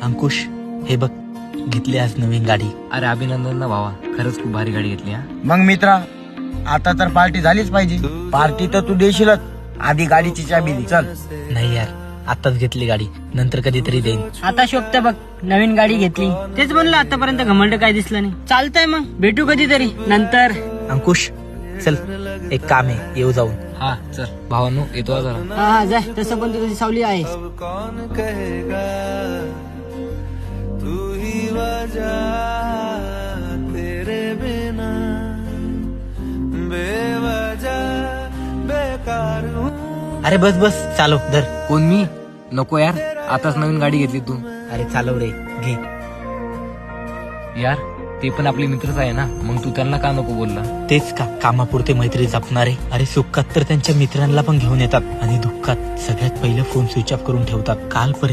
अंकुश, हे बघ, घेतली आज नवीन गाडी. अरे अभिनंदन ना भावा, खरंच खूप भारी गाडी घेतली हा. मग मित्रा, आता तर पार्टी झालीच पाहिजे. पार्टी तर तू देशीलच, आधी गाडीची चाबी दे. चल. नाही यार, आताच घेतली गाडी, नंतर कधीतरी देईन. आता शोभत बघ, नवीन गाडी घेतली. तेच म्हणलं, आतापर्यंत घमंड काय दिसलं नाही. चालतंय मग, भेटू कधीतरी नंतर. अंकुश, चल, एक काम आहे, येऊ जाऊन. हा चल भावांनो, येतो जरा. हा जाय, तसं पण तुझी सावली आहे. कौन कहेगा तू ही वजह तेरे बिना बेवजह बेकार हूँ. अरे बस बस, चालो धर. कोण मी? नको यार, आताच नवीन गाडी घेतली तू. अरे चालव रे, घे. यार ते पण आपले मित्रच आहे ना, मग तू त्यांना का नको बोलला? तेच का, कामापुरते मैत्री जपणारे. अरे सुखात तर त्यांच्या मित्रांना पण घेऊन येतात आणि दुःखात सगळ्यात पहिलं फोन स्विच ऑफ करून ठेवतात. कालपर्यंत